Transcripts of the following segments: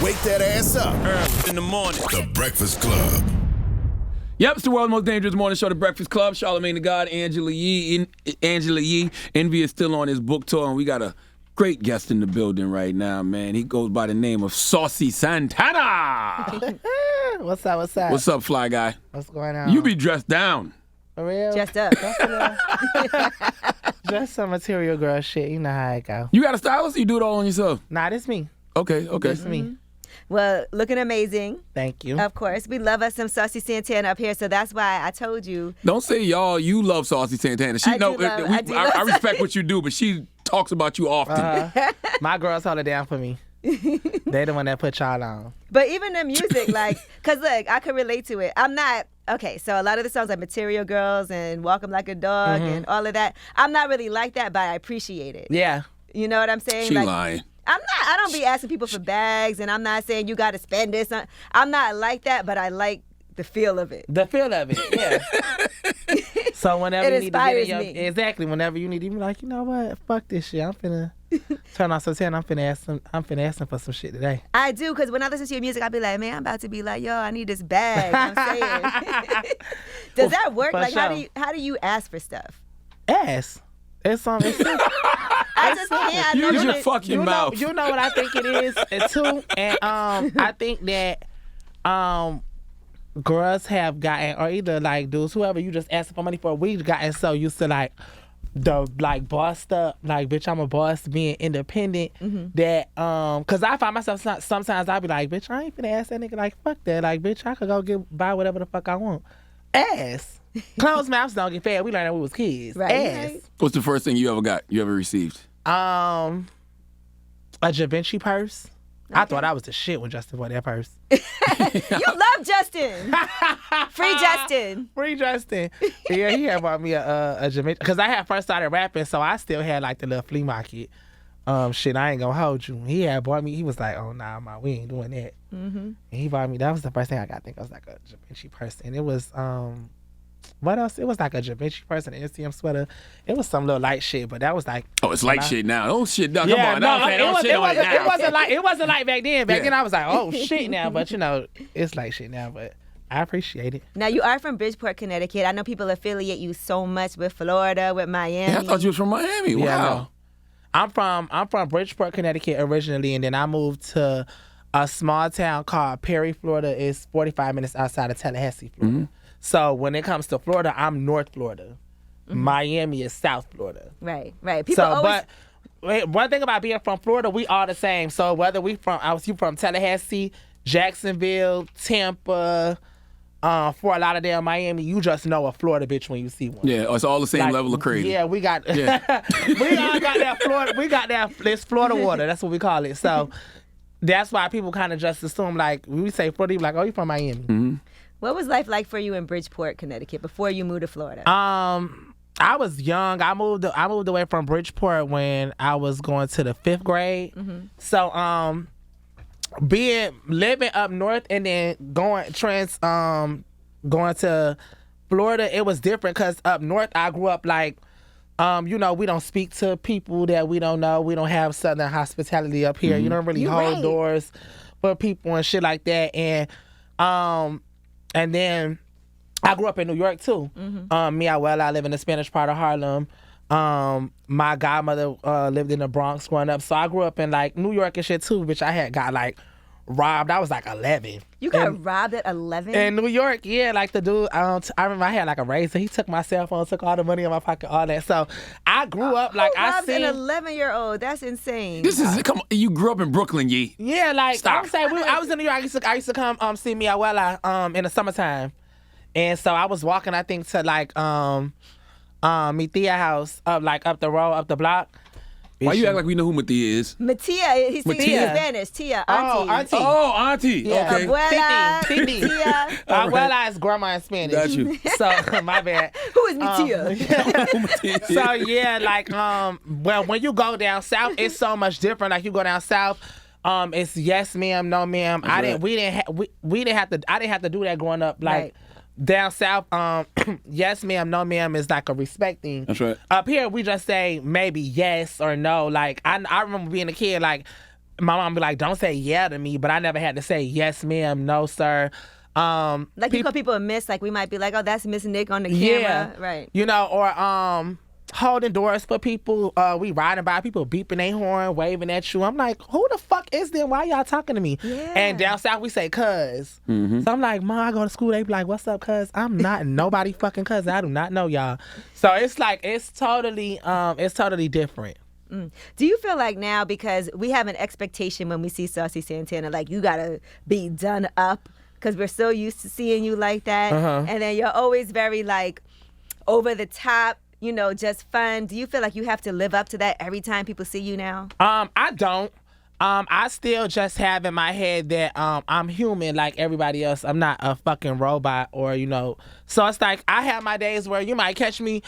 Wake that ass up. Early in the morning. The Breakfast Club. Yep, it's the world's most dangerous morning show, The Breakfast Club. Charlamagne the God, Angela Yee. Envy is still on his book tour, and we got a great guest in the building right now, man. He goes by the name of Saucy Santana. What's up? What's up, fly guy? What's going on? You be dressed down. For real? Dressed up. Just some material girl shit. You know how it go. You got a stylist or you do it all on yourself? Nah, this me. Okay. This me. Well, looking amazing. Thank you. Of course. We love us some Saucy Santana up here, so that's why I told you. Don't say y'all, you love Saucy Santana. I respect what you do, but she talks about you often. My girls hold it down for me. They the one that put y'all on. But even the music, like, because look, I could relate to it. I'm not, okay, so a lot of the songs like Material Girls and Walk 'Em Like a Dog and all of that, I'm not really like that, but I appreciate it. Yeah. You know what I'm saying? She like, lying. I don't be asking people for bags, and I'm not saying you got to spend this. I'm not like that, but I like the feel of it. The feel of it, yeah. So whenever It you need to get in inspires me. exactly, whenever you need to be like, you know what, fuck this shit. I'm finna turn on Santana. I'm finna ask them for some shit today. I do, because when I listen to your music, I be like, man, I'm about to be like, yo, I need this bag. I'm saying. Does that work? For Like, sure. how do you ask for stuff? Ass. It's something. I just can't. I know Use your that- fucking mouth. You know what I think it is too, and I think that girls have gotten, or either like dudes, whoever you just asking for money for, we've gotten so used to like the like bossed up, like bitch, I'm a boss, being independent. That cause I find myself sometimes I be like, bitch, I ain't finna ask that nigga like fuck that, like bitch, I could go buy whatever the fuck I want. Ass. Closed mouths don't get fed. We learned that when we was kids. Right. Ass. What's the first thing you ever received? A Da Vinci purse. I thought I was the shit when Justin bought that purse. You love Justin. Free Justin. Free Justin. Yeah, he had bought me a Da Vinci because I had first started rapping, so I still had like the little flea market. Shit, I ain't gonna hold you. He had bought me. He was like, "Oh nah, we ain't doing that." And he bought me. That was the first thing I got. I think it was like a Da Vinci purse, and it was what else? It was like a Da Vinci purse and an NCM sweater. It was some little light shit, but that was like. Oh, it's light shit now. Oh shit, no, Yeah, come on. It wasn't like back then. Back then I was like, oh shit now, but you know, it's like shit now. But I appreciate it. Now, you are from Bridgeport, Connecticut. I know people affiliate you so much with Florida, with Miami. Yeah, I thought you was from Miami. Wow. Yeah, no. I'm from Bridgeport, Connecticut originally, and then I moved to a small town called Perry, Florida. It's 45 minutes outside of Tallahassee, Florida. So when it comes to Florida, I'm North Florida. Miami is South Florida. Right. People always... But one thing about being from Florida, we all the same. So whether you from Tallahassee, Jacksonville, Tampa, Fort Lauderdale, Miami, you just know a Florida bitch when you see one. Yeah, it's all the same Like, level of crazy. Yeah, we got we all got that Florida. We got that it's Florida water. That's what we call it. So that's why people kind of just assume like when we say Florida, you be like, oh, you from Miami. What was life like for you in Bridgeport, Connecticut, before you moved to Florida? I was young. I moved away from Bridgeport when I was going to the 5th grade. So living up north and then going to Florida, it was different because up north I grew up like you know, we don't speak to people that we don't know. We don't have southern hospitality up here. You don't really hold doors for people and shit like that. And then I grew up in New York too. I live in the Spanish part of Harlem. My godmother lived in the Bronx growing up, so I grew up in like New York and shit too. Which I had got like robbed. I was like 11. You got robbed at 11? In New York, yeah, like the dude. I remember I had like a razor. He took my cell phone, took all the money in my pocket, all that. So I grew up like I seen an 11-year-old. That's insane. Come on, you grew up in Brooklyn, Yee. Yeah, like Stop. I'm saying, I was in New York. I used to come see mi abuela in the summertime, and so I was walking. I think to like mi tia house up the road, up the block. Why you act like we know who Matia is? Matia, he speaks Matia. Spanish. Tia, Oh, auntie. auntie. Oh, auntie. Yeah. Okay. Abuela, Titi. tia. Abuela is grandma in Spanish. Got you. So my bad. Who is Matia? So yeah, like well, when you go down south, it's so much different. Like you go down south, it's yes ma'am, no ma'am. I didn't have to do that growing up. Like Right. down south, yes ma'am, no ma'am is like a respect thing. That's right. Up here we just say maybe yes or no. Like I remember being a kid, like my mom be like, don't say yeah to me, but I never had to say yes, ma'am, no, sir. Like you call people a miss, like we might be like, oh, that's Miss Nick on the camera. Right. You know, or holding doors for people. We riding by, people beeping their horn, waving at you. I'm like, who the fuck is them? Why y'all talking to me? Yeah. And down south we say cuz. So I'm like, Ma, I go to school. They be like, what's up, cuz? I'm not nobody fucking cuz. I do not know y'all. So it's like it's totally different. Do you feel like now, because we have an expectation when we see Saucy Santana, like you gotta be done up because we're so used to seeing you like that, and then you're always very like over the top, you know, just fun. Do you feel like you have to live up to that every time people see you now? I don't. I still just have in my head that I'm human like everybody else. I'm not a fucking robot or, you know. So it's like I have my days where you might catch me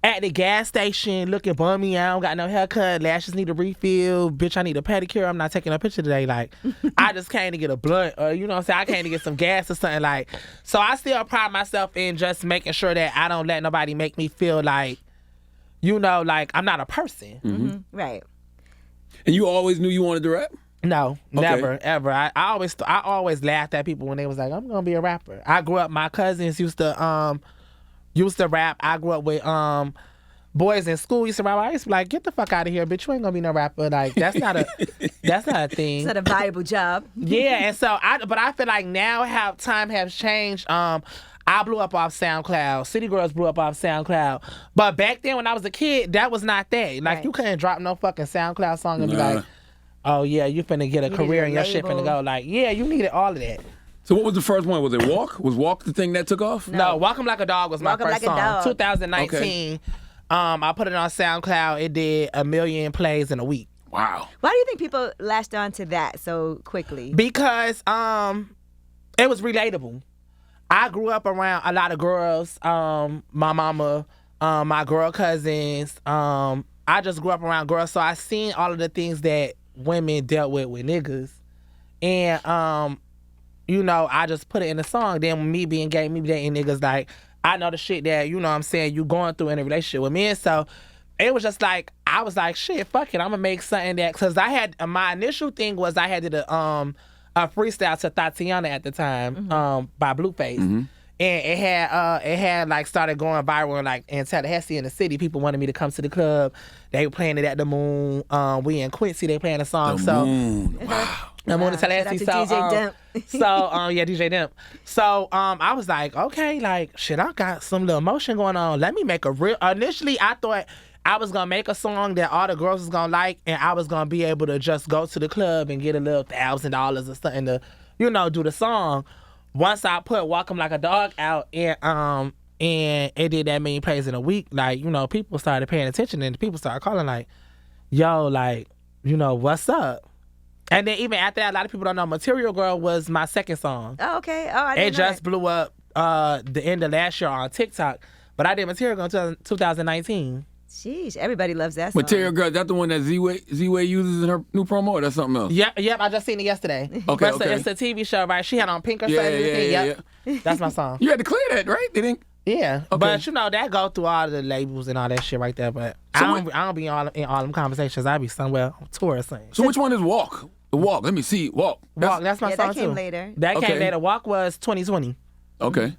at the gas station looking bummy. I don't got no haircut. Lashes need a refill. Bitch, I need a pedicure. I'm not taking a picture today. Like, I just came to get a blunt or, you know what I'm saying? I came to get some gas or something like. So I still pride myself in just making sure that I don't let nobody make me feel like, you know, like I'm not a person. Right. And you always knew you wanted to rap? No, never, ever. I always laughed at people when they was like, I'm gonna be a rapper. I grew up, my cousins used to rap. I grew up with boys in school used to rap. I used to be like, get the fuck out of here, bitch. You ain't gonna be no rapper. Like that's not a thing. It's not a viable job. Yeah, and so I feel like now how time has changed. I blew up off SoundCloud. City Girls blew up off SoundCloud. But back then when I was a kid, that was not that. Like you couldn't drop no fucking SoundCloud song and be like, oh yeah, you finna get a career and your shit finna go. Like, yeah, you needed all of that. So what was the first one? Was it Walk? Was Walk the thing that took off? No, Walk 'Em Like a Dog was my first song. 2019. Okay. I put it on SoundCloud. It did 1 million plays in a week. Wow. Why do you think people latched on to that so quickly? Because it was relatable. I grew up around a lot of girls. My mama, my girl cousins. I just grew up around girls, so I seen all of the things that women dealt with niggas, and you know, I just put it in the song. Then me being gay, me dating niggas, like I know the shit that, you know what I'm saying, you going through in a relationship with me. And so it was just like, I was like, shit, fuck it, I'm gonna make something that, cause I had, my initial thing was I had did a freestyle to Tatiana at the time, by Blueface. And it had like started going viral, like in Tallahassee in the city. People wanted me to come to the club. They were playing it at the Moon. We in Quincy, they playing the song. The Moon. Wow. The Moon in Tallahassee. So, DJ Demp. Yeah, DJ Demp. So I was like, okay, like shit, I got some little emotion going on. Let me make a real. Initially, I thought I was gonna make a song that all the girls was gonna like, and I was gonna be able to just go to the club and get a little $1,000 or something to, you know, do the song. Once I put Walk 'Em Like a Dog out and it did that many plays in a week, like, you know, people started paying attention and people started calling like, yo, like, you know, what's up? And then even after that, a lot of people don't know Material Girl was my second song. Oh, okay. Oh, I didn't know just blew up the end of last year on TikTok. But I did Material Girl in 2019. Sheesh, everybody loves that song. Material Girl, that the one that Z-Way uses in her new promo, or that's something else? Yep, I just seen it yesterday. Okay, but it's a TV show, right? She had on pink or something. Yep. That's my song. You had to clear that, right? They didn't. Yeah, Okay. but you know that go through all the labels and all that shit right there. But So I don't be in all them conversations. I be somewhere on tour or something. So which one is Walk? The Walk. Let me see. Walk. Walk, that's my Yeah, song that came too. later. That Okay. came later. Walk was 2020. Okay.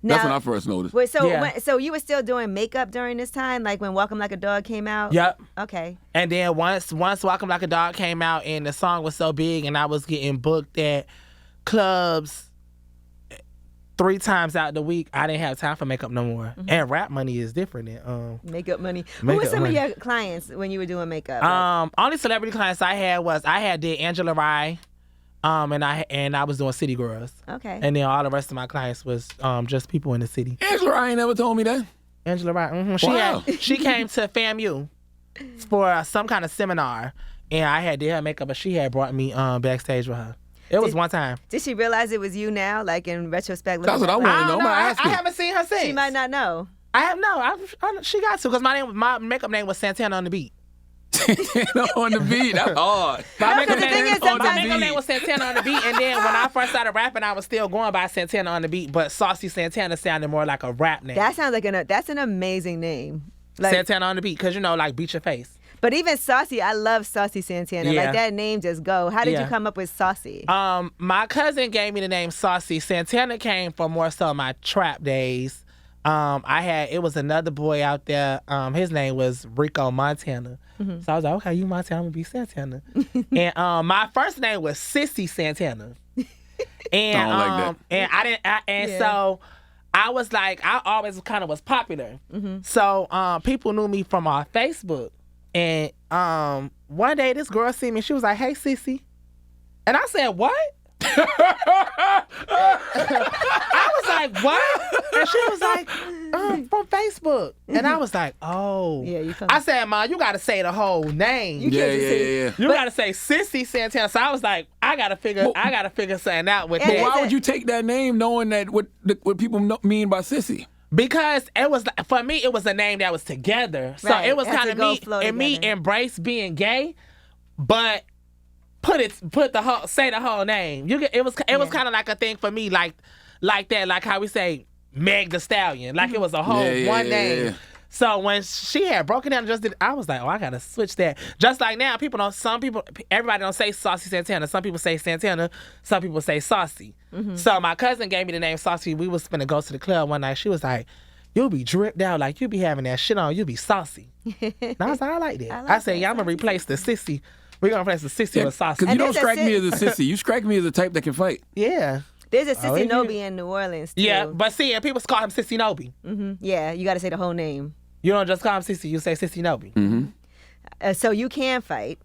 Now, That's when I first noticed. Wait, so Yeah. so you were still doing makeup during this time, like when Walk 'Em Like a Dog came out? Yep. Okay. And then once Walk 'Em Like a Dog came out and the song was so big and I was getting booked at clubs 3 times out the week, I didn't have time for makeup no more. And rap money is different than Makeup money. Who Makeup were some money. of your clients when you were doing makeup? Like, only celebrity clients I had did Angela Rye, and I was doing City Girls. okay. And then all the rest of my clients was just people in the city. Angela, I ain't never told me that. Angela Rye, Wow. she came to FAMU for some kind of seminar, and I had did her makeup, but she had brought me backstage with her. It was one time. Did she realize it was you now, like in retrospect? That's what I looking back? want to know. I'm gonna ask I her. haven't seen her since. She might not know. I have no. She got to because my makeup name was Santana on the Beat. On the beat. That's hard. My makeup the thing name, is, sometimes- my makeup name was Santana on the Beat, and then when I first started rapping, I was still going by Santana on the Beat, but Saucy Santana sounded more like a rap name. That sounds like that's an amazing name. Like, Santana on the Beat, because you know, like beat your face. But even Saucy, I love Saucy Santana. Yeah. Like that name just go. How did Yeah. you come up with Saucy? My cousin gave me the name Saucy. Santana came from more so my trap days. It was another boy out there. His name was Rico Montana. So I was like, okay, you Montana, I'm gonna be Santana. And my first name was Sissy Santana. And I don't like that. So I was like, I always kind of was popular. So people knew me from our Facebook. And one day this girl see me, she was like, hey Sissy. And I said, what? I was like, what? And she was like, from Facebook. And I was like, oh. Yeah, you I said, Ma, you gotta say the whole name. You can't just say- You gotta say Sissy Santana. So I was like, I gotta figure something out with And that. Why would you take that name knowing that what people mean by sissy? Because it was, for me, it was a name that was together. So Right, it was it has kind to of go me flow and me together. embrace being gay, but say the whole name. It was kind of like a thing for me, like that, like how we say Meg the Stallion, like it was a whole one name. Yeah. So when she had broken down, I was like, oh, I gotta switch that. Just like now, everybody don't say Saucy Santana. Some people say Santana. Some people say Saucy. So my cousin gave me the name Saucy. We was finna go to the club one night. She was like, you'll be dripped out, like you be having that shit on. You be saucy. And I was like, I like that. I said, yeah, I'm gonna replace the sissy. We're gonna replace the sissy with saucy. Because you And don't there's a strike me as a sissy. You strike me as a type that can fight. Yeah. There's a Sissy yeah. Nobi in New Orleans too. Yeah, but see, and people call him Sissy Nobi. Yeah, you got to say the whole name. You don't just call him Sissy, you say Sissy Nobi. So you can fight.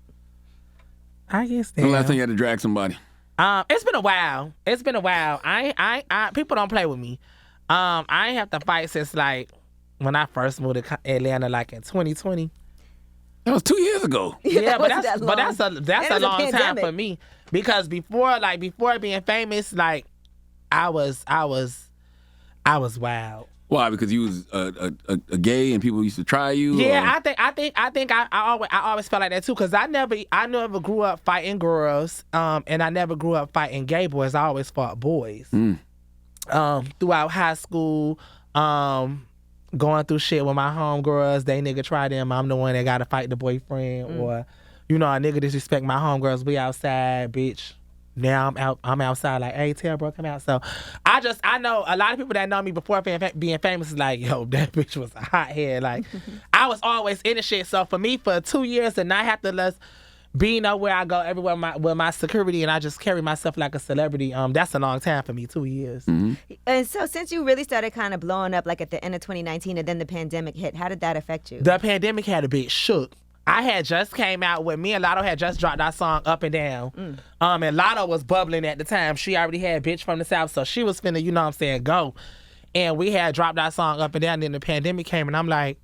I guess that. The last time you had to drag somebody. It's been a while. I people don't play with me. I ain't have to fight since like when I first moved to Atlanta, like in 2020. That was 2 years ago. Yeah, but wasn't that long. that's And it a was a long time pandemic. for me because before being famous, like I was wild. Why? Because you was a gay and people used to try you? Yeah, or? I always felt like that too because I never grew up fighting girls, and I never grew up fighting gay boys. I always fought boys. Throughout high school, going through shit with my homegirls, they nigga try them. I'm the one that got to fight the boyfriend, or a nigga disrespect my homegirls. We outside, bitch. Now I'm outside like, hey, tell bro, come out. So I know a lot of people that know me before being famous is like, yo, that bitch was a hothead. Like, I was always in the shit. So for me, for 2 years to not have to be nowhere I go everywhere with my security and I just carry myself like a celebrity, that's a long time for me, 2 years. And so since you really started kind of blowing up like at the end of 2019 and then the pandemic hit, how did that affect you? The pandemic had a bit shook. I had just came out with me and Latto had just dropped our song Up and Down. And Latto was bubbling at the time. She already had Bitch from the South, so she was finna, go. And we had dropped our song Up and Down, then the pandemic came and I'm like,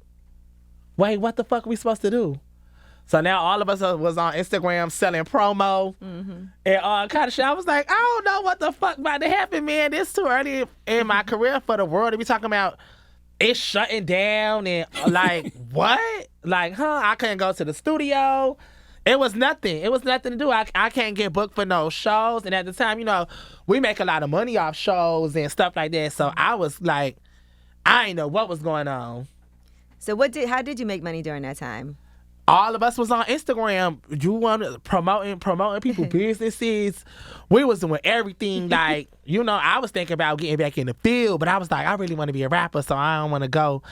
wait, what the fuck are we supposed to do? So now all of us was on Instagram selling promo and all kind of shit. I was like, I don't know what the fuck about to happen, man. It's too early in my career for the world to be talking about it's shutting down and like, what? Like, I couldn't go to the studio. It was nothing. It was nothing to do. I can't get booked for no shows. And at the time, we make a lot of money off shows and stuff like that. So I was like, I didn't know what was going on. So how did you make money during that time? All of us was on Instagram. You wanted promoting people businesses. We was doing everything. Like, I was thinking about getting back in the field, but I was like, I really want to be a rapper, so I don't want to go,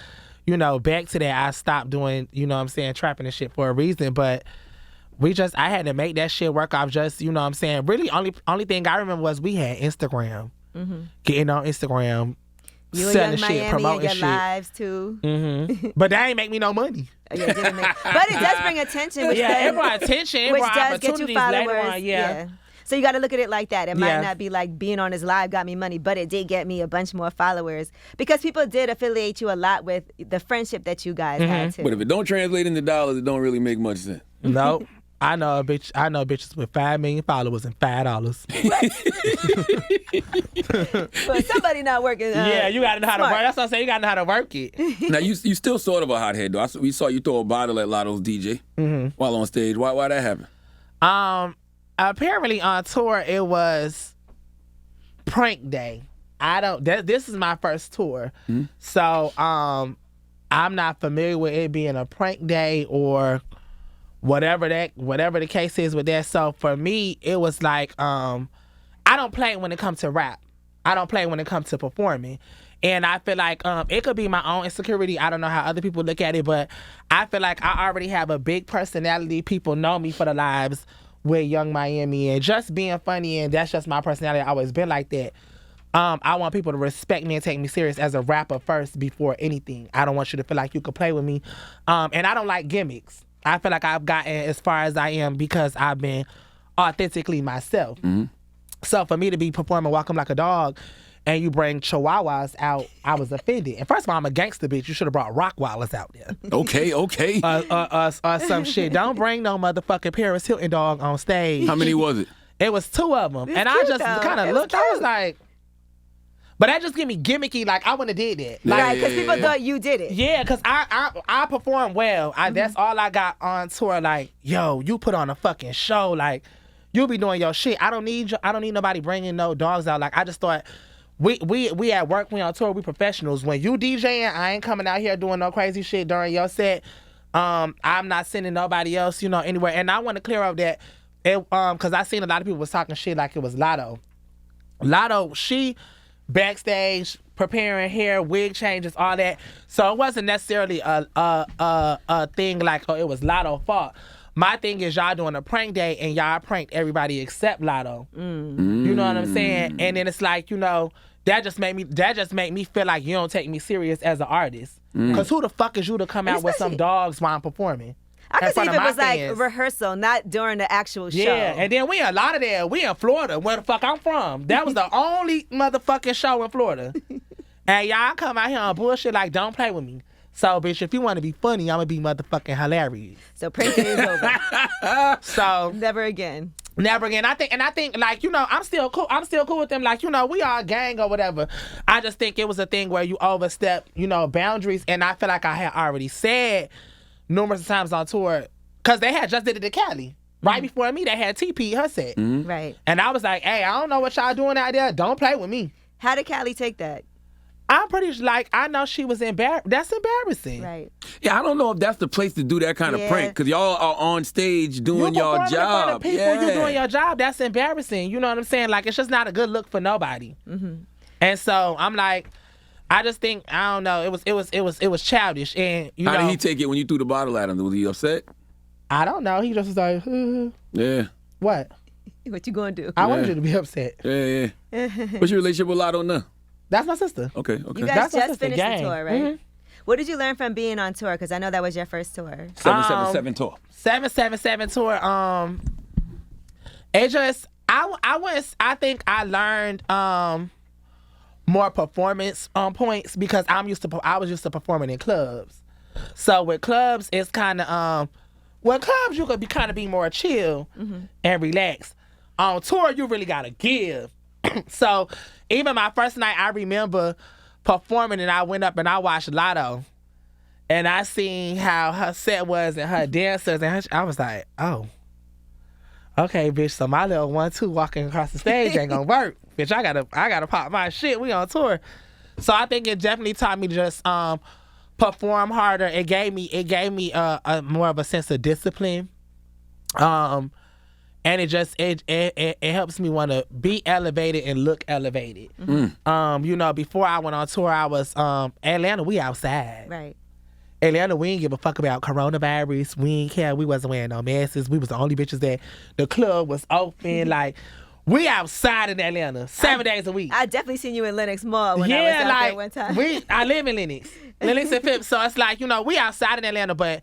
back to that. I stopped doing, trapping and shit for a reason. But I had to make that shit work off just, really only thing I remember was we had Instagram. Getting on Instagram. You and selling Young shit, Miami and promoting your shit. lives too. But that ain't make me no money. Yeah, it didn't but it does bring attention. Which It brought attention. It which brought does get you opportunities followers. later on. Yeah. So you got to look at it like that. It might Yeah. not be like being on his live got me money, but it did get me a bunch more followers because people did affiliate you a lot with the friendship that you guys had too. But if it don't translate into dollars, it don't really make much sense. Nope. I know bitches with 5 million followers and $5. But somebody not working. Yeah, you gotta know how to work. smart. That's what I'm saying. You gotta know how to work it. Now, you still sort of a hothead, though. We saw you throw a bottle at Latto's DJ while on stage. Why that happen? Apparently on tour it was prank day. This is my first tour. So I'm not familiar with it being a prank day or whatever the case is with that. So for me, it was like, I don't play when it comes to rap. I don't play when it comes to performing. And I feel like it could be my own insecurity. I don't know how other people look at it, but I feel like I already have a big personality. People know me for the lives with Young Miami and just being funny, and that's just my personality. I've always been like that. I want people to respect me and take me serious as a rapper first before anything. I don't want you to feel like you could play with me. And I don't like gimmicks. I feel like I've gotten as far as I am because I've been authentically myself. Mm-hmm. So for me to be performing Welcome Like a Dog and you bring chihuahuas out, I was offended. And first of all, I'm a gangster bitch. You should have brought Rottweilers out there. Okay. Or some shit. Don't bring no motherfucking Paris Hilton dog on stage. How many was it? It was 2 of them. It's and cute, I just kind of looked. cute. I was like, but that just give me gimmicky. Like, I wouldn't have did that. Like, Right, because people thought you did it. yeah, because I perform well. That's all I got on tour. Like, yo, you put on a fucking show. Like, you be doing your shit. I don't need nobody bringing no dogs out. Like, I just thought, we at work, we on tour, we professionals. When you DJing, I ain't coming out here doing no crazy shit during your set. I'm not sending nobody else, anywhere. And I want to clear up that, because I seen a lot of people was talking shit like it was Latto. Latto, she backstage preparing hair, wig changes, all that. So it wasn't necessarily a thing like, oh, it was Latto's fault. My thing is y'all doing a prank day and y'all pranked everybody except Latto. You know what I'm saying? And then it's like, that just made me feel like you don't take me serious as an artist. Because who the fuck is you to come out with some dogs while I'm performing? I could see if it was like rehearsal, not during the actual show. Yeah, and then we in Lauderdale. We in Florida, where the fuck I'm from. That was the only motherfucking show in Florida. And y'all come out here on bullshit like, don't play with me. So, bitch, if you want to be funny, I'm going to be motherfucking hilarious. So prank day is over. So Never again. Never again. I think like, I'm still cool. I'm still cool with them. Like, we are a gang or whatever. I just think it was a thing where you overstep, boundaries. And I feel like I had already said numerous times on tour, because they had just did it to Cali. Right before me, they had TP her set. Right. And I was like, hey, I don't know what y'all doing out there. Don't play with me. How did Callie take that? I'm pretty I know she was embarrassed. That's embarrassing. Right. Yeah, I don't know if that's the place to do that kind of prank, because y'all are on stage doing y'all job. In front of people, you doing your job. That's embarrassing. You know what I'm saying? Like, it's just not a good look for nobody. And so I'm like, I just think, I don't know. It was childish. And How did he take it when you threw the bottle at him? Was he upset? I don't know. He just was like, Yeah. What? What you gonna do? I wanted you to be upset. Yeah. What's your relationship with Latto now? That's my sister. Okay. You guys just finished the tour, right? What did you learn from being on tour? Because I know that was your first tour. 777 tour. 777 tour. It just, I think I learned more performance points because I was used to performing in clubs. So with clubs, it's kind of with clubs you could be more chill and relaxed. On tour, you really gotta give. So even my first night, I remember performing and I went up and I watched Latto, and I seen how her set was and her dancers, and I was like, oh, okay, bitch. So my little 1-2 walking across the stage ain't gonna work, bitch. I gotta pop my shit. We on tour, so I think it definitely taught me to just perform harder. It gave me a more of a sense of discipline. And it helps me want to be elevated and look elevated. Before I went on tour, I was Atlanta. We outside. Right. Atlanta, we didn't give a fuck about coronavirus. We didn't care. We wasn't wearing no masks. We was the only bitches there. The club was open. Like, we outside in Atlanta 7 days a week. I definitely seen you in Lenox Mall when I was out there one time. I live in Lenox and Phipps. So it's like, we outside in Atlanta, but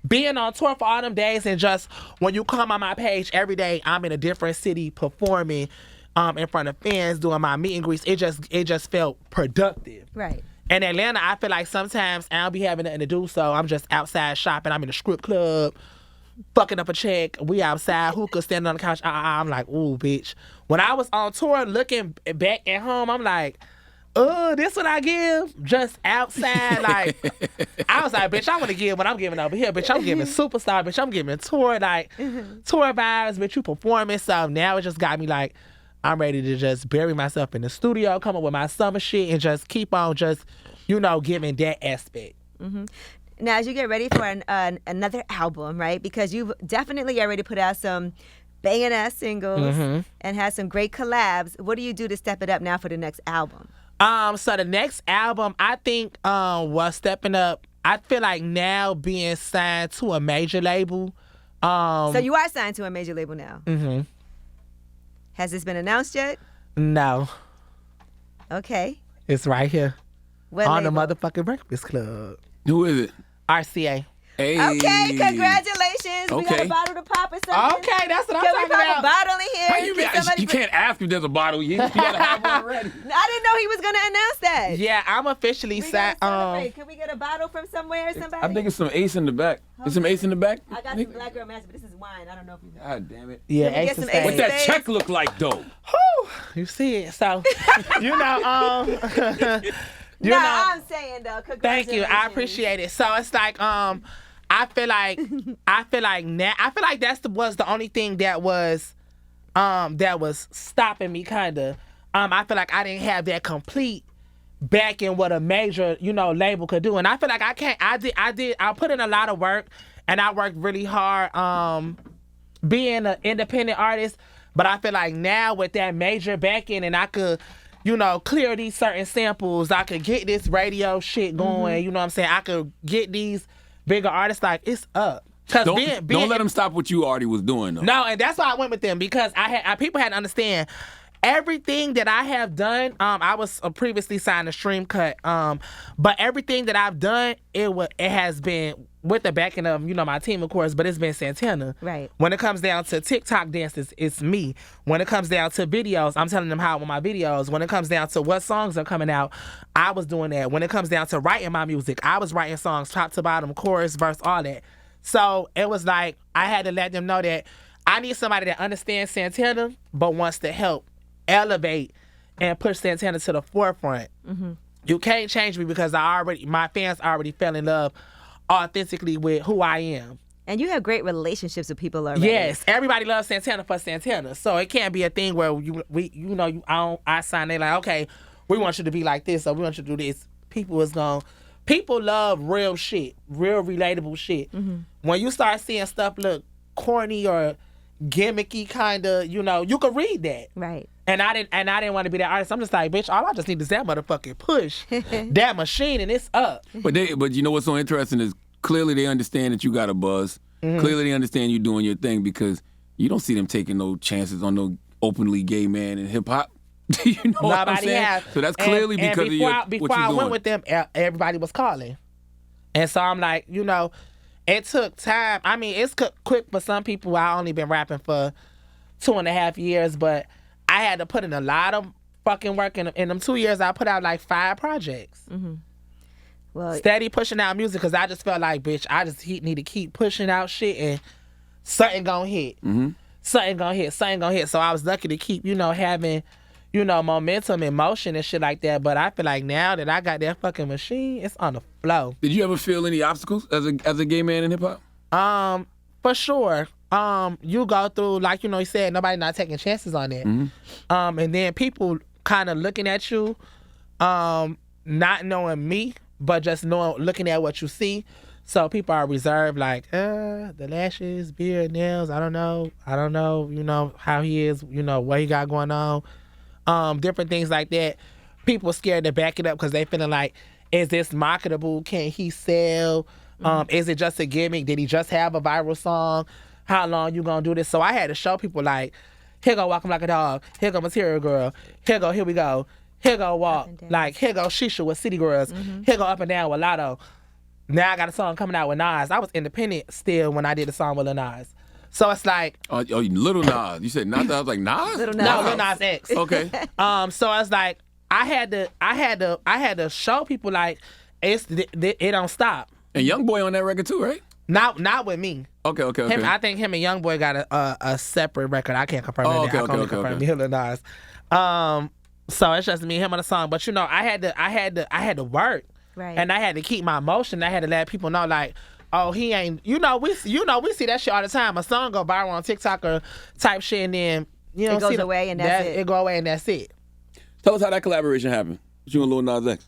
being on tour for all them days, and just when you come on my page every day, I'm in a different city performing in front of fans, doing my meet and greets. It just felt productive. Right. In Atlanta, I feel like sometimes I don't be having nothing to do, so I'm just outside shopping. I'm in a strip club, fucking up a check. We outside, hookah, standing on the couch. I'm like, ooh, bitch. When I was on tour, looking back at home, I'm like, this what I give? Just outside, like, I was like, bitch, I want to give what I'm giving over here, bitch. I'm giving superstar, bitch. I'm giving tour, tour vibes, bitch. You performing. So now it just got me like, I'm ready to just bury myself in the studio, come up with my summer shit, and just keep on just, giving that aspect. Now, as you get ready for another album, right? Because you've definitely already put out some banging ass singles and had some great collabs. What do you do to step it up now for the next album? So the next album, I think, was stepping up. I feel like now being signed to a major label. So you are signed to a major label now. Has this been announced yet? No, Okay. it's right here What on label? the motherfucking Breakfast Club. Who is it? RCA. Hey. Okay, congratulations. We got Okay. a bottle to pop or something. Okay, that's what I'm Can we talking pop about. a bottle in here? How you, Can somebody you put- can't ask if there's a bottle. You gotta have one ready. I didn't know he was going to announce that. Yeah, I'm officially We gotta signed. celebrate. Can we get a bottle from somewhere or somebody? I think it's some Ace in the back. Is some Ace in the back? I got some Black Girl Magic, but this is wine. I don't know if you know. God damn it. Yeah, Can we get Ace some of Ace? Spades. What that Spades? check look like though? Whew, you see it. So, you know, you No, know. I'm saying though, Thank congratulations. you. I appreciate it. So it's like, I feel like was the only thing that was stopping me kind of. I feel like I didn't have that complete backing what a major, label could do. And I feel like I put in a lot of work and I worked really hard being an independent artist, but I feel like now with that major backing and I could clear these certain samples, I could get this radio shit going, you know what I'm saying? I could get these bigger artists, like, it's up. Cause Don't let them stop what you already was doing though. No, and that's why I went with them, because people had to understand everything that I have done. I was previously signed to Stream Cut, but everything that I've done, it has been with the backing of my team, of course, but it's been Santana. Right. When it comes down to TikTok dances, it's me. When it comes down to videos, I'm telling them how with my videos. When it comes down to what songs are coming out, I was doing that. When it comes down to writing my music, I was writing songs top to bottom, chorus, verse, all that. So it was like I had to let them know that I need somebody that understands Santana but wants to help elevate and push Santana to the forefront. You can't change me because my fans already fell in love authentically with who I am. And you have great relationships with people already. Yes, everybody loves Santana for Santana, so it can't be a thing where I sign. They like, okay, we want you to be like this, or we want you to do this. People love real shit, real relatable shit. When you start seeing stuff look corny or gimmicky, kind of, you could read that. Right. And I didn't want to be that artist. I'm just like, bitch, all I just need is that motherfucking push, that machine, and it's up. But you know what's so interesting is clearly they understand that you got a buzz. Clearly they understand you doing your thing, because you don't see them taking no chances on no openly gay man in hip hop. You know what I'm Nobody saying? has. So that's clearly because of what before you're I doing. went with them, everybody was calling, and so I'm like, it took time. I mean, it's quick for some people. I only been rapping for 2.5 years, but I had to put in a lot of fucking work in them 2 years. I put out like 5 projects. Well, Steady pushing out music, because I just felt like, bitch, I just need to keep pushing out shit and something gonna hit. Something gonna hit. So I was lucky to keep, having, momentum and motion and shit like that. But I feel like now that I got that fucking machine, it's on the flow. Did you ever feel any obstacles as a gay man in hip hop? For sure. You go through, like, you said, nobody not taking chances on that. And then people kind of looking at you, not knowing me, but just looking at what you see. So people are reserved, like, the lashes, beard, nails, I don't know, how he is, what he got going on, different things like that. People scared to back it up because they feeling like, is this marketable? Can he sell? Is it just a gimmick? Did he just have a viral song? How long you gonna do this? So I had to show people, like, here go Walk 'em Like a Dog, here go Material Girl, here we go, here go Walk, like, here go Shisha with City Girls, here go Up and Down with Latto. Now I got a song coming out with Nas. I was independent still when I did the song with Lil Nas. So it's like, Little Nas. You said Nas. I was like, Nas? Little Nas. no, Lil Nas X. Okay. So it's like I had to show people, like, it don't stop. And Young Boy on that record too, right? Not with me. Okay. I think him and Youngboy got a separate record. I can't confirm that. Okay, I can only confirm Lil Nas. So it's just me, him on the song. But I had to work, Right. and I had to keep my emotion. I had to let people know, like, oh, he ain't. We see that shit all the time. A song go viral on TikTok or type shit, and then It goes away and that's it. It go away and that's it. Tell us how that collaboration happened with you and Lil Nas X.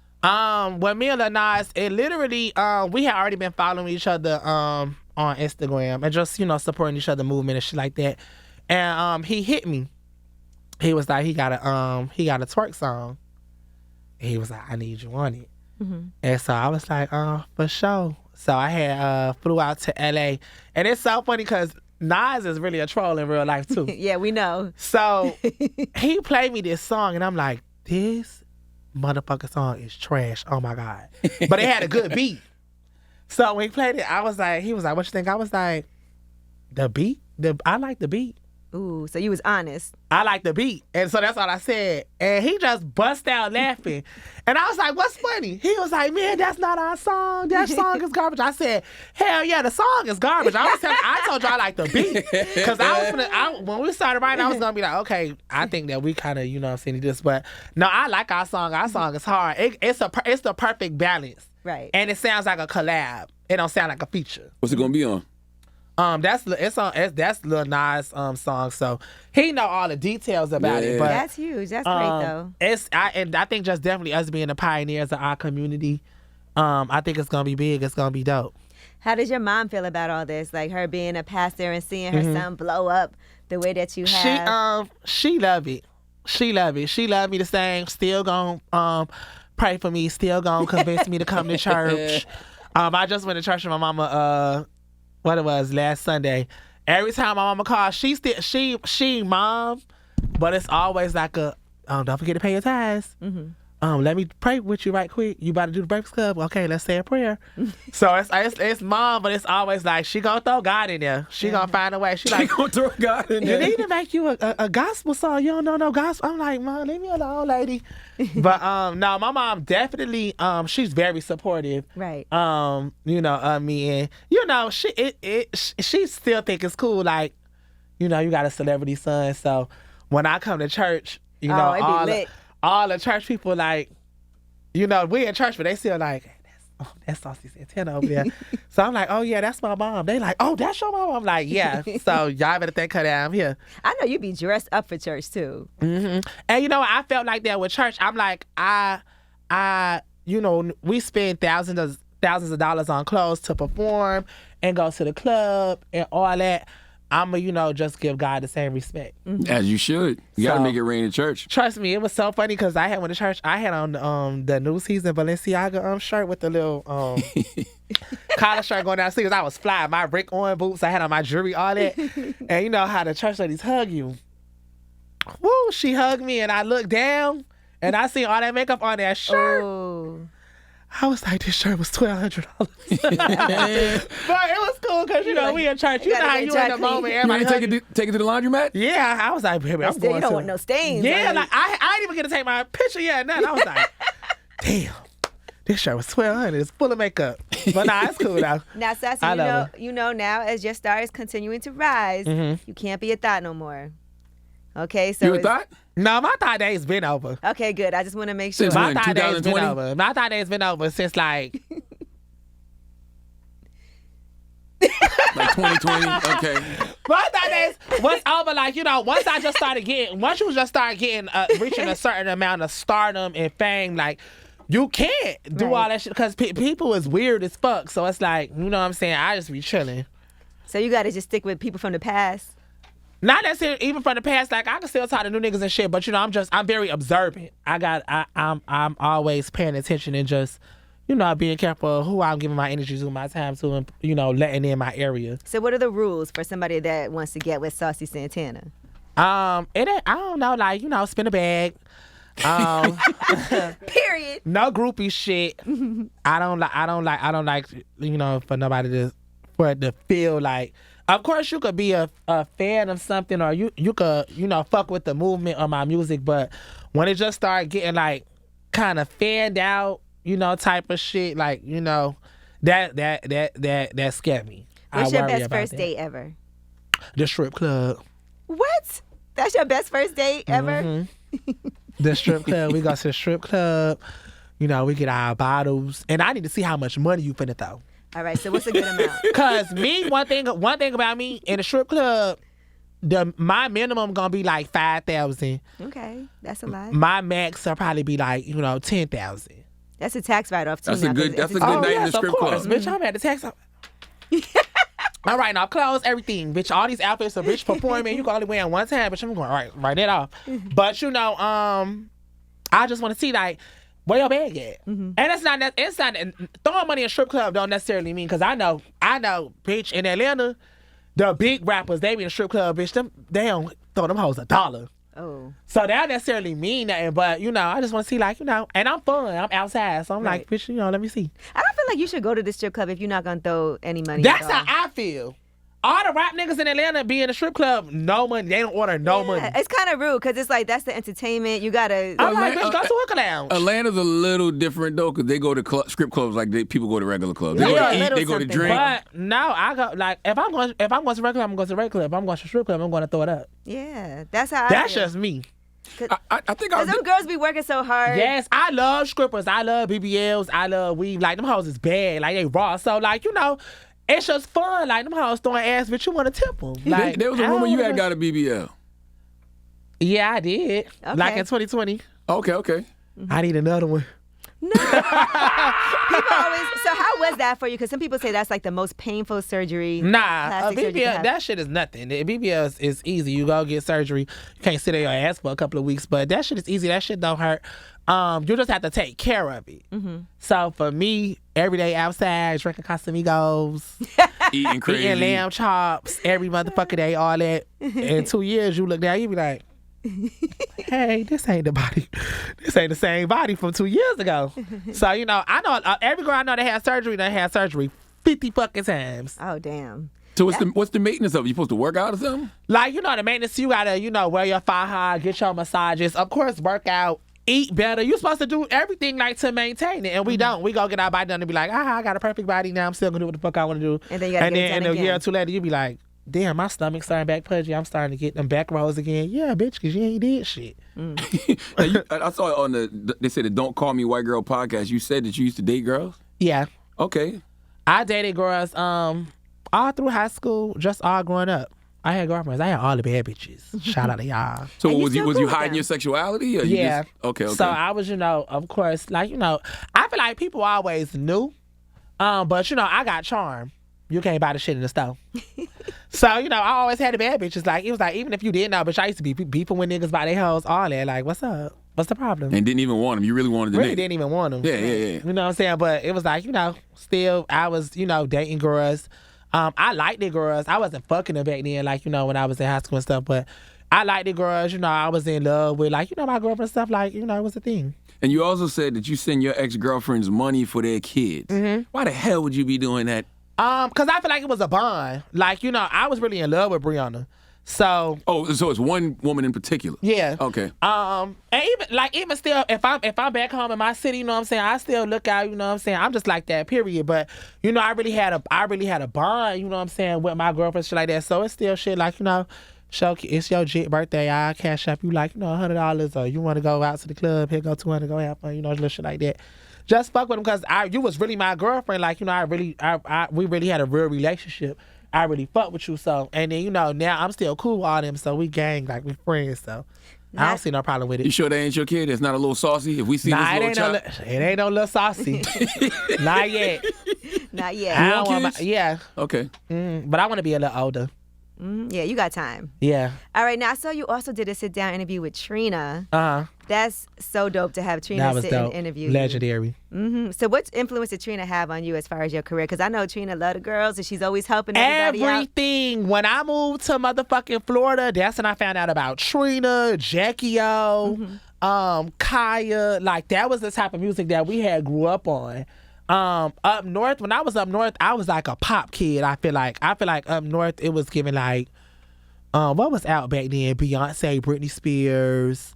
When me and Lil Nas, it literally, we had already been following each other on Instagram and just, supporting each other movement and shit like that. And he hit me. He was like, he got a twerk song. He was like, I need you on it. Mm-hmm. And so I was like, for sure. So I had flew out to LA. And it's so funny because Nas is really a troll in real life too. Yeah, we know. So he played me this song and I'm like, this motherfucker song is trash. Oh my God. But it had a good beat. So when he played it, he was like, what you think? I was like, the beat? I like the beat. Ooh, so you was honest. I like the beat. And so that's all I said. And he just bust out laughing. And I was like, what's funny? He was like, man, that's not our song. That song is garbage. I said, hell yeah, the song is garbage. I told you I like the beat. Because when we started writing, I was going to be like, okay, I think that we kind of, seeing this. But no, I like our song. Our song is hard. It's the perfect balance. Right. And it sounds like a collab. It don't sound like a feature. What's it going to be on? That's Lil Nas song, so he know all the details about it. But that's huge. That's great though. I think just definitely us being the pioneers of our community. I think it's gonna be big. It's gonna be dope. How does your mom feel about all this? Like her being a pastor and seeing her son blow up the way that you have. She love it. She love it. She love me the same. Still gonna pray for me. Still gonna convince me to come to church. I just went to church with my mama. What it was last Sunday. Every time my mama calls, she mom, but it's always like a don't forget to pay your tithes. Mm-hmm. Let me pray with you right quick. You about to do the Breakfast Club? Okay, let's say a prayer. So it's mom, but it's always like she gonna throw God in there. She gonna find a way. She gonna throw God in there. You need to make you a gospel song. You don't know no gospel. I'm like, Mom, leave me alone, lady. But no, my mom definitely she's very supportive. Right. Of me, and she still think it's cool. Like, you got a celebrity son. So when I come to church, it be lit. All the church people, like, we in church, but they still like, that's Saucy Santana over there. So I'm like, oh yeah, that's my mom. They like, oh, that's your mom. I'm like, yeah. So y'all better thank her that I'm here. I know you be dressed up for church too. Mm-hmm. And I felt like that with church. I'm like, we spend thousands of dollars on clothes to perform and go to the club and all that. I'ma, just give God the same respect. Mm-hmm. As you should. You gotta make it rain in church. Trust me, it was so funny because I went to church. I had on the new season Balenciaga shirt with the little collar shirt going down sleeves. I was fly. My Rick Owens boots. I had on my jewelry, all that. And you know how the church ladies hug you. Woo! She hugged me, and I looked down, and I see all that makeup on that shirt. Oh. I was like, this shirt was $1,200. But it was cool because, we in church. You know how you in the moment. You take it to the laundromat? Yeah. I was like, baby, I'm going to. You don't want no stains. Yeah, like I didn't even get to take my picture yet. Nothing. I was like, damn, this shirt was $1,200. It's full of makeup. But nah, it's cool though. Now, Sassy, now as your star is continuing to rise, you can't be a thought no more. Okay, so you a thought? No, my thought day's been over. Okay, good. I just want to make sure. Since my when, thought day's been 2020? over. My thought day's been over since like 2020. Okay. My thought days was over. Like, once you just start getting reaching a certain amount of stardom and fame, like, you can't do all that shit because people is weird as fuck. So it's like, you know what I'm saying? I just be chilling. So you got to just stick with people from the past. Not necessarily even from the past. Like, I can still talk to new niggas and shit, but I'm very observant. I'm always paying attention and just, being careful of who I'm giving my energy to, my time to, and letting in my area. So what are the rules for somebody that wants to get with Saucy Santana? I don't know, like, spin a bag. Period. No groupie shit. I don't like for nobody for it to feel like. Of course, you could be a fan of something, or you could, fuck with the movement or my music, but when it just started getting, like, kind of fanned out, type of shit, like, that scared me. What's your best first date ever? The strip club. What? That's your best first date ever? Mm-hmm. The strip club. We go to the strip club. We get our bottles, and I need to see how much money you finna throw. All right, so what's a good amount? Cause me, one thing about me in the strip club, my minimum gonna be like 5,000. Okay, that's a lot. My max will probably be like 10,000. That's a tax write-off too. That's now, a good 'cause that's a it's good Oh, night in yes, the strip of course, club. bitch. I'm at the tax. All right, now clothes, everything, bitch. All these outfits are bitch performing. You can only wear them one time, bitch. I'm going write that off. But you know, I just want to see like where your bag at. And it's not throwing money in a strip club don't necessarily mean because I know, bitch, in Atlanta, the big rappers they be in a strip club, bitch. They don't throw them hoes $1. Oh. So that don't necessarily mean nothing, but you know, I just want to see like, you know, and I'm fun. I'm outside, so I'm like, bitch, you know, let me see. I don't feel like you should go to the strip club if you're not gonna throw any money. That's at all. how I feel. All the rap niggas in Atlanta be in a strip club, no money. They don't order no money. It's kind of rude because it's like that's the entertainment. You gotta. I'm like, bitch, go to Hooker Lounge. Atlanta's a little different though, because they go to strip clubs like people go to regular clubs. They Yeah, go a to eat, little they go to something. drink. But no, I go like if I'm going to regular club, I'm going to regular club. If I'm going to strip club, I'm going to throw it up. Yeah, that's how. That's I feel. just me. I think Cause them girls be working so hard. Yes, I love strippers. I love BBLs. I love weed. Like them hoes is bad. Like they raw. So like you know, it's just fun. Like them hoes throwing ass, but you want to tip them. Like there was a rumor you had got a BBL. Yeah, I did. Okay. Like in 2020. Okay. I need another one. People always. So how was that for you? Because some people say that's like the most painful surgery. Nah, plastic surgery you BBL, can that shit is nothing. The BBL is easy. You go get surgery. You can't sit on your ass for a couple of weeks, but that shit is easy. That shit don't hurt. You just have to take care of it. So for me, every day outside, drinking Casamigos, Eating crazy. eating lamb chops, every motherfucking day, all that. In 2 years, you look down, you be like, hey, this ain't the body. This ain't the same body from 2 years ago. So, you know, I know every girl I know that had surgery, they had surgery 50 fucking times. Oh damn. So what's the maintenance of it? You supposed to work out or something? Like, you know, the maintenance, you gotta, you know, wear your faja, get your massages, of course, work out, eat better. You're supposed to do everything like to maintain it, and we don't. We go get our body done and be like, I got a perfect body now. I'm still gonna do what the fuck I want to do. And then you gotta get it done in a again. year or two later, you be like, damn, my stomach's starting back pudgy. I'm starting to get them back rolls again. Yeah, bitch, because you ain't did shit. Now, I saw it on they said the Don't Call Me White Girl podcast. You said that you used to date girls? Yeah. Okay. I dated girls all through high school, just all growing up. I had girlfriends. I had all the bad bitches. Shout out to y'all. So And you was still you cool with hiding them? your sexuality? Or you Yeah. just, okay. So I was, you know, of course, like, you know, I feel like people always knew, but, you know, I got charm. You can't buy the shit in the store. So, you know, I always had the bad bitches. Like, it was like, even if you didn't know, bitch, I used to be beefing with niggas by their hoes, all that. Like, what's up? What's the problem? and didn't even want them. You really wanted the Really nigga. didn't even want them. Yeah. You know what I'm saying? But it was like, you know, still, I was, you know, dating girls. I liked the girls. I wasn't fucking them back then, like, you know, when I was in high school and stuff. But I liked the girls. You know, I was in love with, like, you know, my girlfriend and stuff. Like, you know, it was a thing. And you also said that you send your ex-girlfriends money for their kids. Why the hell would you be doing that? Because I feel like it was a bond. Like, you know, I was really in love with Brianna. So Oh, so it's one woman in particular. yeah. Okay. And even still, if I'm back home in my city, you know what I'm saying, I still look out, you know what I'm saying. I'm just like that, period. But you know, I really had a bond, you know what I'm saying, with my girlfriend, shit like that. So it's still shit like, you know, it's your jit birthday, I'll cash up you like, you know, $100, or you want to go out to the club, here go $200, go have fun, you know, little shit like that. Just fuck with them because you was really my girlfriend. Like, you know, we really had a real relationship. I really fuck with you, so, and then, you know, now I'm still cool with all them, so we gang, like, we friends, so I don't see no problem with You it. sure they ain't your kid? It's not a little saucy? If we see Nah, this little child. it ain't no little saucy. Not yet. Not yet. I don't want want kids? yeah. Okay. But I want to be a little older. Yeah, you got time. Yeah. All right, now I saw you also did a sit-down interview with Trina. Uh-huh. That's so dope to have Trina That was sit dope. and interview you. Legendary. So what influence did Trina have on you as far as your career? Because I know Trina love the girls and she's always helping everybody out. Everything. When I moved to motherfucking Florida, that's when I found out about Trina, Jackie O, Kaya. Like, that was the type of music that we had grew up on. Up north, when I was up north, I was like a pop kid. I feel like up north, it was giving like, what was out back then? Beyonce, Britney Spears,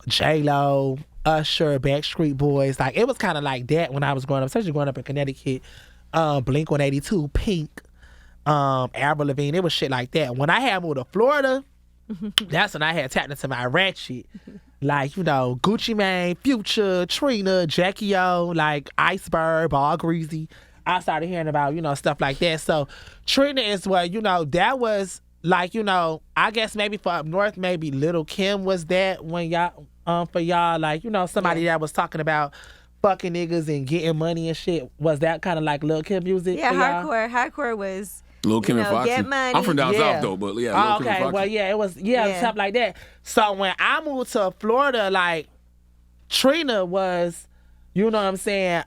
J-Lo, Usher, Backstreet Boys. Like, it was kind of like that when I was growing up, especially growing up in Connecticut. Blink-182, Pink, Avril Lavigne. It was shit like that. When I had moved to Florida, that's when I had tapped into my ratchet. Like, you know, Gucci Mane, Future, Trina, Jackie O, like Iceberg, All Greasy. I started hearing about, you know, stuff like that. So Trina is what, you know, that was like, you know, I guess maybe for up north, maybe Little Kim was that when y'all, for y'all? Like, you know, somebody that was talking about fucking niggas and getting money and shit. Was that kind of like Lil Kim music? Yeah, for y'all? hardcore was Lil Kim and Foxy. Get money. I'm from down south though, but yeah. Lil Kim and Foxy. Well, yeah, it was something like that. So when I moved to Florida, like Trina was, you know what I'm saying?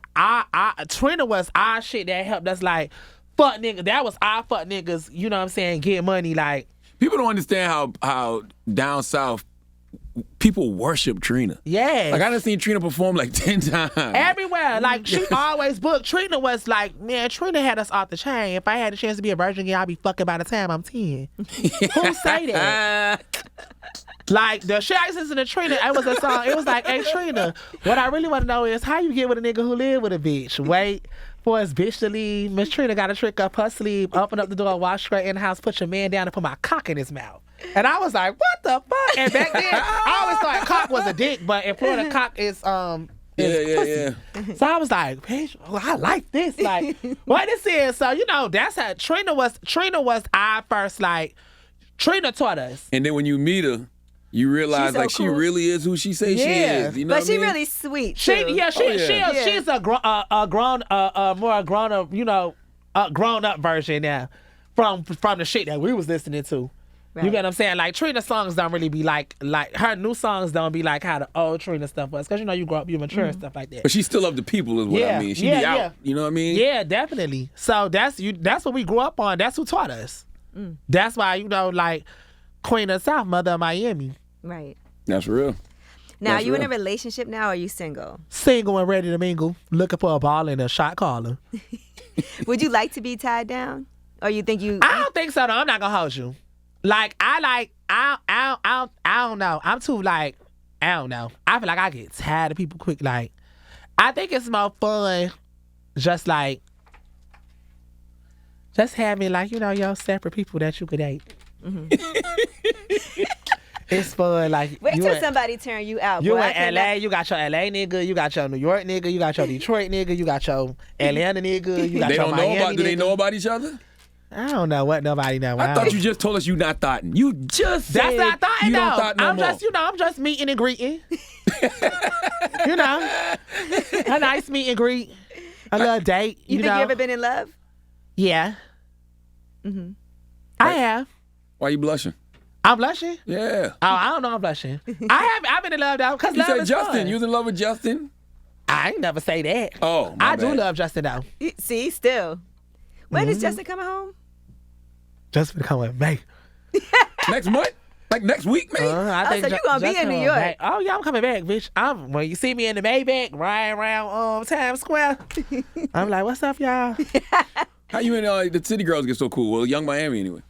Trina was our shit that helped us like fuck niggas. That was our fuck niggas. You know what I'm saying? Get money like. People don't understand how down south people worship Trina. Yeah. Like I done seen Trina perform like 10 times. Everywhere. Like she always booked. Trina was like, man, Trina had us off the chain. If I had a chance to be a virgin again, I'd be fucking by the time I'm 10. Who say that? Like the shit I used to listen to Trina, it was a song. It was like, hey Trina, what I really want to know is how you get with a nigga who live with a bitch. Wait for his bitch to leave. Miss Trina got a trick up her sleeve, open up the door, walk straight in the house, put your man down and put my cock in his mouth. And I was like, what the fuck? And back then, I always thought cock was a dick, but in Florida, cock is pussy. Yeah. So I was like, bitch, I like this. Like, what this is. So, you know, that's how Trina was our first, like, Trina taught us. And then when you meet her, you realize so like cool. she really is who she says she is. You know But what she I mean? really sweet. She's a more grown up, you know, grown up version now from the shit that we was listening to. Right. You get what I'm saying? Like Trina songs don't really be like her new songs don't be like how the old Trina stuff was, because you know you grow up, you mature and stuff like that. But she still of the people is what I mean. She be out. Yeah. You know what I mean? Yeah, definitely. So that's what we grew up on. That's who taught us. That's why, you know, like Queen of the South, mother of Miami. Right. That's real. Now, That's are you in real. a relationship now, or are you single? Single and ready to mingle, looking for a ball and a shot caller. Would you like to be tied down? Or you think you... I don't think so, though. I'm not gonna hold you. Like, I don't know. I'm too, like, I don't know. I feel like I get tired of people quick. Like, I think it's more fun just having, like, you know, your separate people that you could date. It's fun. Like, Wait till somebody turn you out. You boy. in LA, you got your LA nigga, you got your New York nigga, you got your Detroit nigga, you got your Atlanta nigga, you got They your don't know Miami about. Do they nigga. know about each other? I don't know what nobody know. I thought you just told us you not thoughting. You just That's said not thought, you though. don't thought no more. I'm just meeting and greeting. You know, a nice meet and greet, a little date. You think know? you ever been in love? Yeah. I have. Why you blushing? I'm blushing. Yeah. Oh, I don't know. I'm blushing. I've been in love though, because You love said is Justin. fun. You was in love with Justin? I ain't never say that. Oh, my I do bad. love Justin though. See, still. When is Justin coming home? Justin coming back. Next month? Like next week, maybe? So you gonna be in New York. Back. Oh yeah, I'm coming back, bitch. When you see me in the Maybach riding around Times Square, I'm like, what's up, y'all? How you and the city girls get so cool? Well, Young Miami anyway.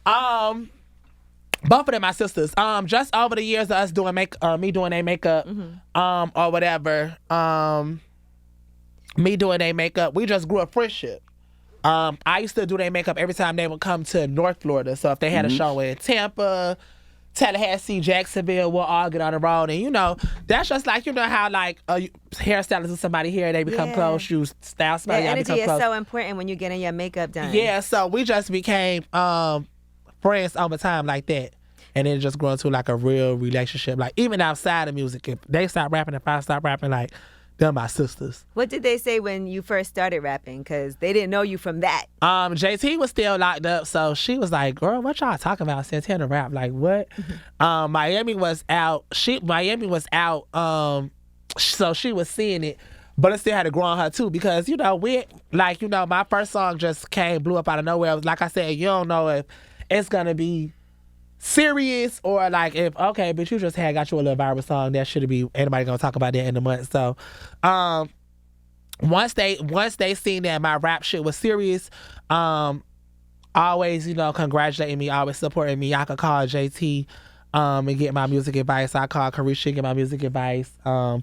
Both of them my sisters. Just over the years of us doing me doing their makeup, or whatever, me doing their makeup, we just grew a friendship. I used to do their makeup every time they would come to North Florida. So if they had a show in Tampa, Tallahassee, Jacksonville, we'll all get on the road. And, you know, that's just like, you know how, like, hairstylist with somebody here, they become close, you style somebody, That y'all energy become is close. so important when you're getting your makeup done. Yeah, so we just became friends over time like that. And then it just grew into, like, a real relationship. Like, even outside of music, if they stop rapping, if I stop rapping, like, they're my sisters. What did they say when you first started rapping? Because they didn't know you from that. JT was still locked up, so she was like, girl, what y'all talking about? Santana rap. Like, what? Miami was out. So she was seeing it, but it still had to grow on her too, because, you know, my first song just blew up out of nowhere. It was, like I said, you don't know if it's gonna be serious or like but you just got you a little viral song that should be anybody gonna talk about that in a month. So once they seen that my rap shit was serious, always, you know, congratulating me, always supporting me. I could call JT and get my music advice. I call Carisha and get my music advice. So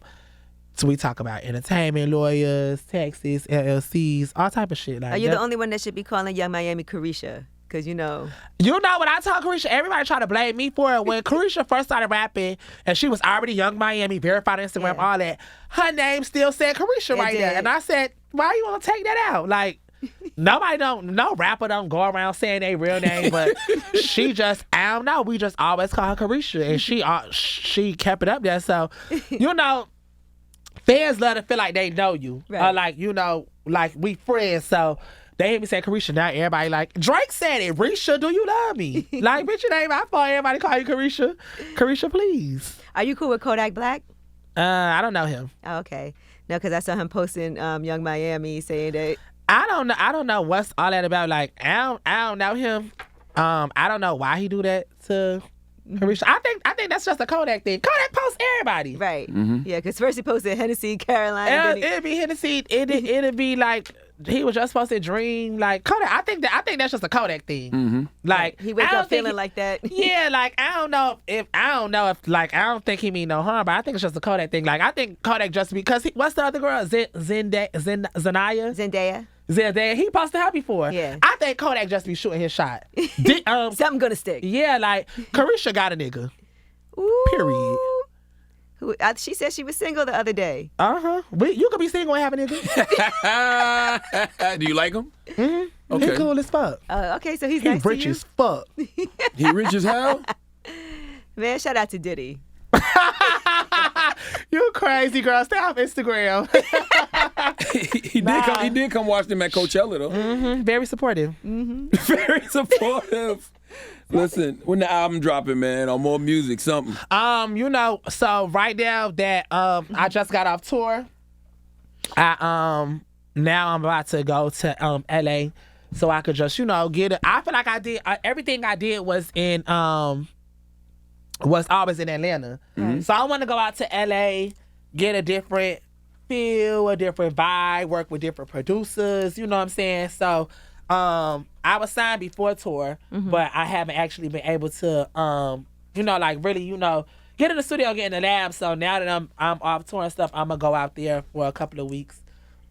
we talk about entertainment, lawyers, taxes, LLCs, all type of shit. Like, Are you the only one that should be calling Young Miami Carisha? Because, you know. You know, when I told Carisha, everybody tried to blame me for it. When Carisha first started rapping, and she was already Young Miami, verified on Instagram, all that, her name still said Carisha right there. And I said, why you want to take that out? Like, Nobody no rapper don't go around saying their real name, but she just, I don't know, we just always call her Carisha, and she kept it up there. So, you know, fans love to feel like they know you. Right. Or like, you know, like we friends. So they hear me say Carisha, now everybody like, Drake said it, Risha, do you love me? Like, bitch, it ain't my fault everybody call you Carisha. Carisha, please. Are you cool with Kodak Black? I don't know him. Oh, okay. No, because I saw him posting Young Miami saying that. I don't know what's all that about. Like, I don't know him. I don't know why he do that to Carisha. I think that's just a Kodak thing. Kodak posts everybody. Right. Yeah, because first he posted Hennessy, Caroline. And It'd be Hennessy. It'd be like he was just supposed to dream. Like Kodak. I think that's just a Kodak thing. Like he wake up feeling like that. Yeah. Like I don't know if like I don't think he mean no harm, but I think it's just a Kodak thing. Like I think Kodak just because what's the other girl? Zendaya. He posted her before. Yeah. I think Kodak just be shooting his shot. Something gonna stick. Yeah, like Carisha got a nigga. Ooh. Period. She said she was single the other day. You could be single and have a nigga. Do you like him? Okay. He cool as fuck. Okay, so he's nice rich to you? as fuck. He rich as hell? Man, shout out to Diddy. You crazy girl. Stay off Instagram. He did come watch them at Coachella though. Very supportive. Very supportive. Listen, when the album dropping, man, or more music, something. You know, so right now that I just got off tour, now I'm about to go to LA so I could just, you know, get it. I feel like I did everything I did was always in Atlanta. So I want to go out to LA, get a different feel, a different vibe, work with different producers, you know what I'm saying? So I was signed before tour, but I haven't actually been able to, you know, like really, you know, get in the studio, get in the lab. So now that I'm off tour and stuff, I'm gonna go out there for a couple of weeks,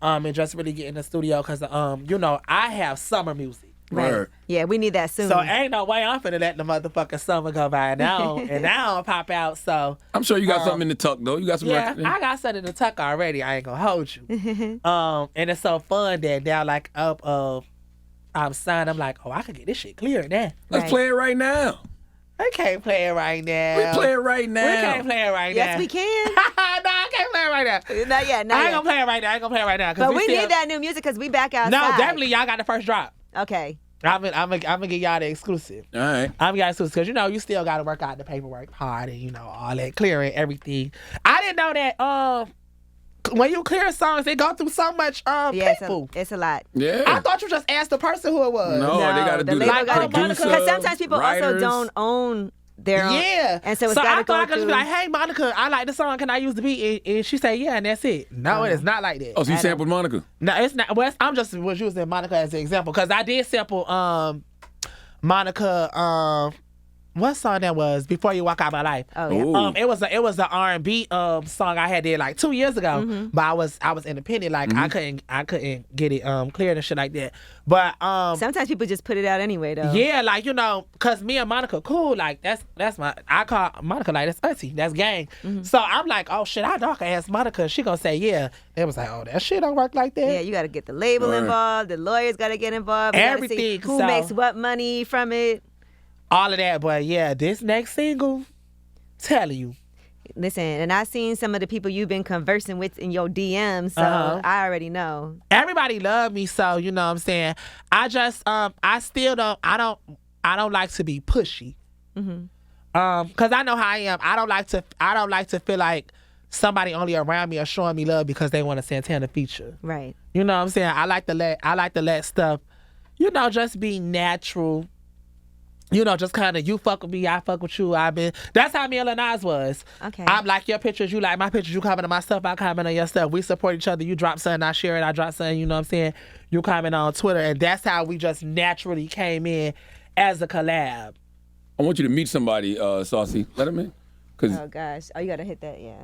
and just really get in the studio because, you know, I have summer music. Right. Yeah, we need that soon. So ain't no way I'm finna let the motherfucking summer go by now and now pop out. So I'm sure you got something in the tuck though. You got some. Yeah, I got something in the tuck already. I ain't gonna hold you. And it's so fun that now like I'm signed. I'm like, oh, I could get this shit clear now. Let's play it right now. I can't play it right now. We play it right now. We can't play it right now. Yes, we can. No, I can't play it right now. Not yet. I ain't gonna play it right now. But we need that new music because we back outside. No, definitely y'all got the first drop. Okay. I'm gonna get y'all the exclusive. All right. I'm gonna get exclusive because you know you still gotta work out the paperwork hard and you know all that clearing everything. I didn't know that when you clear songs, they go through so much people. It's a lot. Yeah. I thought you just asked the person who it was. No, they gotta do that. Because sometimes people also don't own their own. Yeah. And so it's so gotta I go thought I could just through. be like, hey Monica, I like the song. Can I use the beat? And she say yeah, and that's it. No, it is not like that. Oh, so you sampled Monica? No, it's not. Well, I'm just was using Monica as an example because I did sample Monica, what song that was? Before You Walk Out My Life. Oh yeah. It was an R&B song I had did like 2 years ago, but I was independent. Like I couldn't get it cleared and shit like that. But sometimes people just put it out anyway though. yeah, like you know, cause me and Monica cool. Like that's my I call Monica like that's auntie, that's gang. So I'm like, oh shit, I can ask Monica. She gonna say yeah. It was like, oh, that shit don't work like that. Yeah, you got to get the label involved. The lawyers got to get involved. Everything. Who makes what money from it? All of that, but yeah, this next single, telling you. Listen, and I've seen some of the people you've been conversing with in your DMs, so I already know. Everybody love me, so you know what I'm saying. I just, I still don't, I don't like to be pushy. Cause I know how I am. I don't like to feel like somebody only around me are showing me love because they want a Santana feature. Right. You know what I'm saying. I like to let stuff, you know, just be natural. You know, just kind of you fuck with me, I fuck with you. That's how me and Lil Nas was. Okay. I'm like your pictures, you like my pictures, you comment on my stuff, I comment on your stuff. We support each other. You drop something, I share it, I drop something, you know what I'm saying? You comment on Twitter, and that's how we just naturally came in as a collab. I want you to meet somebody, Saucy. Let him in. Oh, gosh. Oh, you got to hit that, yeah.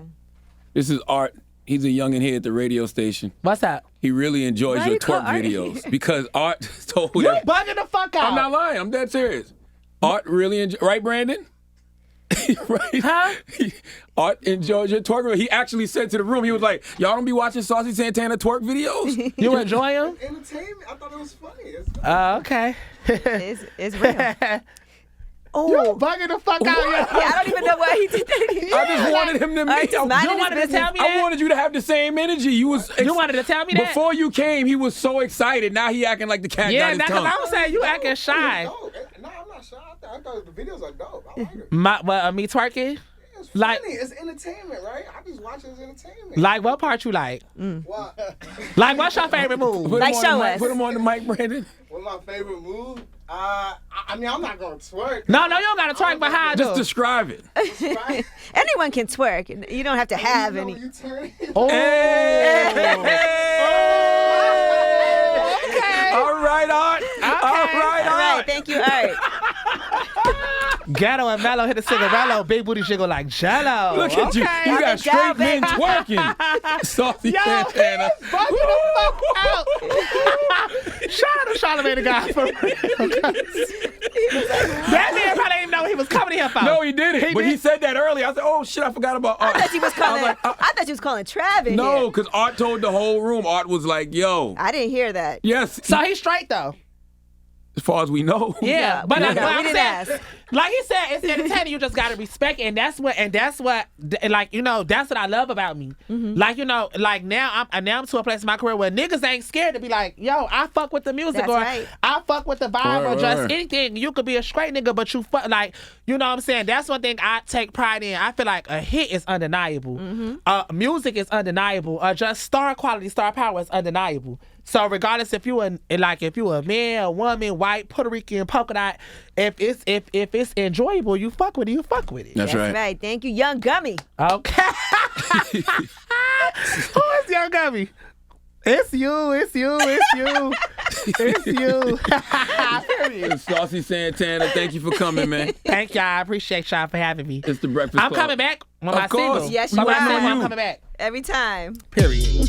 This is Art. He's a youngin' here at the radio station. What's up? He really enjoys Why your you call twerk Art? videos because Art told You him. bugging the fuck out. I'm not lying. I'm dead serious. Art really enjoys. Right, Brandon? Right? Huh? Art and Georgia twerk. He actually said to the room, he was like, y'all don't be watching Saucy Santana twerk videos? You enjoy him? Entertainment. I thought it was funny. Okay. It's real. You bugging the fuck out, yo. Yeah, I don't even know why he did that. I just wanted him to make. just minding You wanted his to tell me business. that? I wanted you to have the same energy. You wanted to tell me that? Before you came, he was so excited. Now he acting like the cat Yeah, got that's his because tongue. I was saying you acting shy. No, I'm not shy. I thought the videos are dope. I like it. Me twerking? It's funny. Like- It's entertainment, right? I just watch it as entertainment. Like, what part you like? What? Like, what's your favorite move? Put him Like, on the show mic- us. Put him on the mic, Brandon. What's my favorite move? I mean, I'm not gonna twerk. No, you don't got to twerk, but how I Just do? describe it. Right? Anyone can twerk. You don't have to have You know any. when you turn. Oh. Okay. All right, Art. All right, All right, Art. thank you. All right. Ghetto and Mello hit a cigarello, big booty jiggle like Jello. Look at you. Okay. You got I've been straight down, men baby. twerking. Saucy Yo, Santana. he is bugging the fuck out. Shout out to Charlamagne the God for real. That man probably didn't even know what he was coming here for. No, he didn't. He But he did? said that earlier. I said, oh, shit, I forgot about Art. I thought you was calling. like, I thought you was calling Trav in No, here. because Art told the whole room. Art was like, yo. I didn't hear that. Yes. So he's straight though. As far as we know. Yeah, but we like, didn't I'm saying, ask. like he said, it's entertaining. You just gotta respect it, and that's what, like, you know, that's what I love about me. Mm-hmm. Like, you know, like now I'm to a place in my career where niggas ain't scared to be like, yo, I fuck with the music, That's or right. I fuck with the vibe, or Word, just word. anything. You could be a straight nigga, but you fuck, like, you know what I'm saying? That's one thing I take pride in. I feel like a hit is undeniable. Mm-hmm. Music is undeniable. Just star quality, star power is undeniable. So regardless if you a man, a woman, white, Puerto Rican, polka dot, if it's enjoyable, you fuck with it. You fuck with it. That's That's right. right. Thank you, Young Gummy. Okay. Who is Young Gummy? It's you. It's you. It's you. It's you. Period. Saucy Santana, thank you for coming, man. Thank y'all. I appreciate y'all for having me. It's the Breakfast I'm Club. coming back on Of my course. single. Yes, On you my are. single, I'm coming back. Every time. Period.